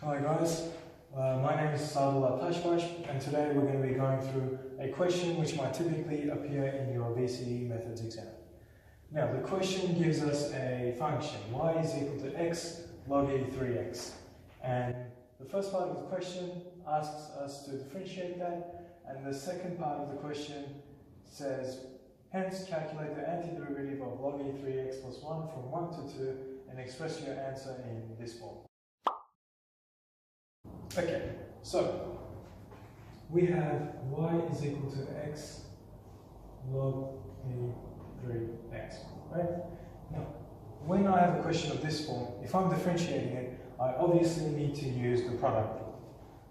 Hi guys, my name is Sadullah Tasbas and today we're going to be going through a question which might typically appear in your VCE Methods Exam. Now the question gives us a function y is equal to x log e 3x, and the first part of the question asks us to differentiate that, and the second part of the question says hence calculate the antiderivative of log e 3x plus 1 from 1 to 2 and express your answer in this form. Okay, so we have y is equal to x log e 3x, right? Now, when I have a question of this form, if I'm differentiating it, I obviously need to use the product rule.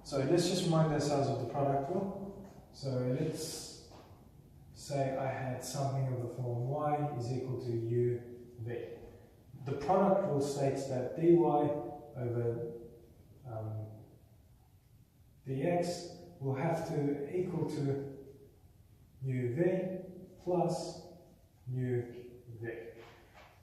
So let's just remind ourselves of the product rule. So let's say I had something of the form y is equal to u v. The product rule states that dy over dx will have to equal to uv plus uv.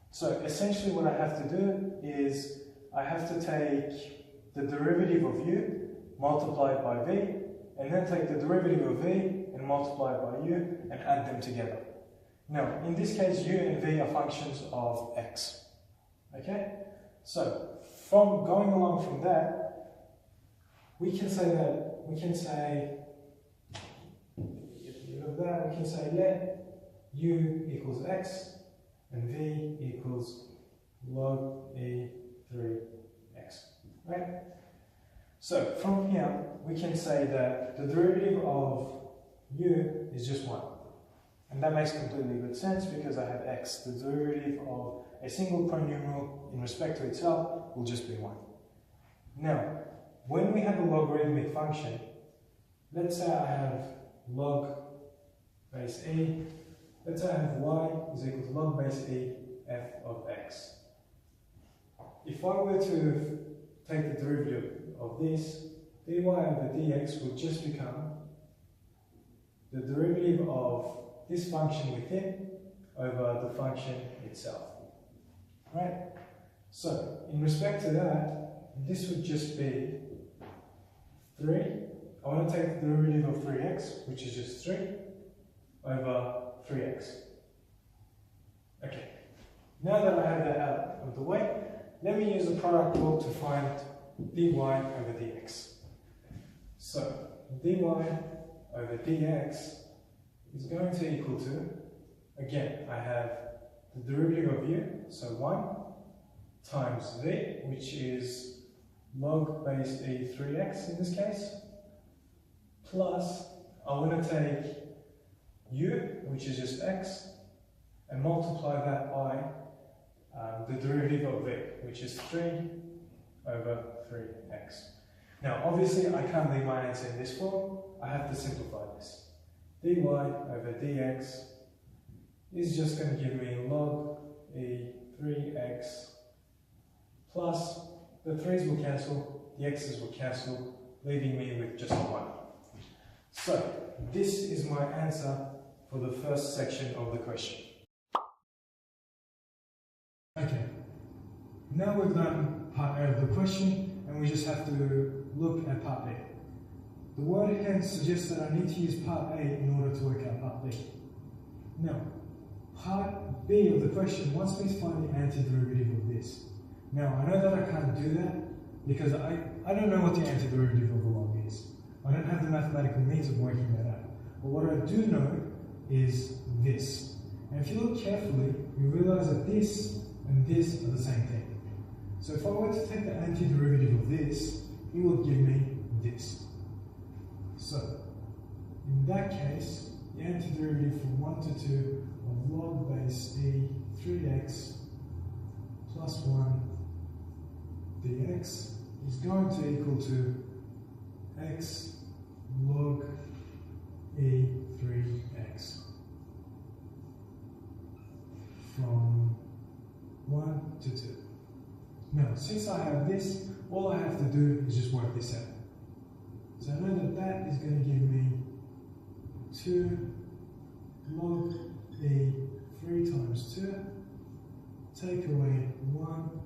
So essentially what I have to do is I have to take the derivative of u multiplied by v, and then take the derivative of v and multiply it by u and add them together. Now in this case u and v are functions of x. Okay? So from going along from that, we can say let u equals x and v equals log e 3x, right? So from here we can say that the derivative of u is just 1, and that makes completely good sense because I have x. The derivative of a single polynomial in respect to itself will just be 1. Now when we have a logarithmic function, let's say I have log base e, let's say I have y is equal to log base e f of x. If I were to take the derivative of this, dy over dx would just become the derivative of this function within over the function itself. Right? So, in respect to that, this would just be 3. I want to take the derivative of 3x, which is just 3, over 3x. Okay. Now that I have that out of the way, let me use the product rule to find dy over dx. So, dy over dx is going to equal to, again, I have the derivative of u, so 1, times v, which is log base e 3x in this case, plus I want to take u, which is just x, and multiply that by the derivative of v, which is 3 over 3x. Now obviously I can't leave my answer in this form, I have to simplify this. Dy over dx is just going to give me log e 3x plus the 3's will cancel, the x's will cancel, leaving me with just 1. So this is my answer for the first section of the question. Okay, now we've done part A of the question and we just have to look at part B. The word hence suggests that I need to use part A in order to work out part B. Now, part B of the question wants me to find the antiderivative of this. Now, I know that I can't do that because I don't know what the antiderivative of a log is. I don't have the mathematical means of working that out. But what I do know is this. And if you look carefully, you realize that this and this are the same thing. So if I were to take the antiderivative of this, it would give me this. So, in that case, the antiderivative from 1 to 2 of log base e 3x plus 1 dx is going to equal to x log e 3x from 1 to 2. Now, since I have this, all I have to do is just work this out. So I know that that is going to give me 2 log e 3 times 2, take away 1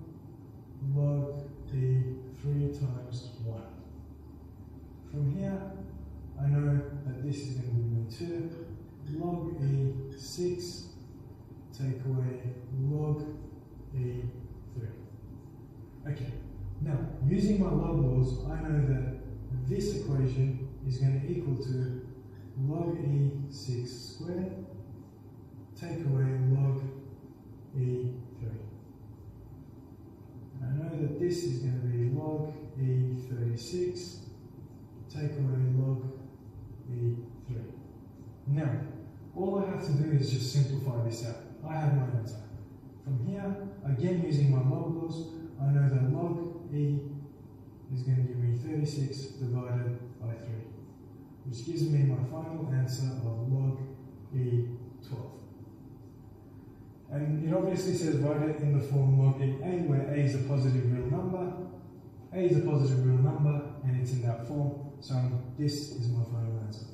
log e 3 times Okay, now using my log laws, I know that this equation is going to equal to log E6 squared, take away log E3. And I know that this is going to be log E36, take away log E3. Now, all I have to do is just simplify this out. I have my answer. From here, again using my log laws, I know that log E is going to give me 36 divided by 3, which gives me my final answer of log E12. And it obviously says write it in the form log EA, where A is a positive real number, A is a positive real number, and it's in that form, so this is my final answer.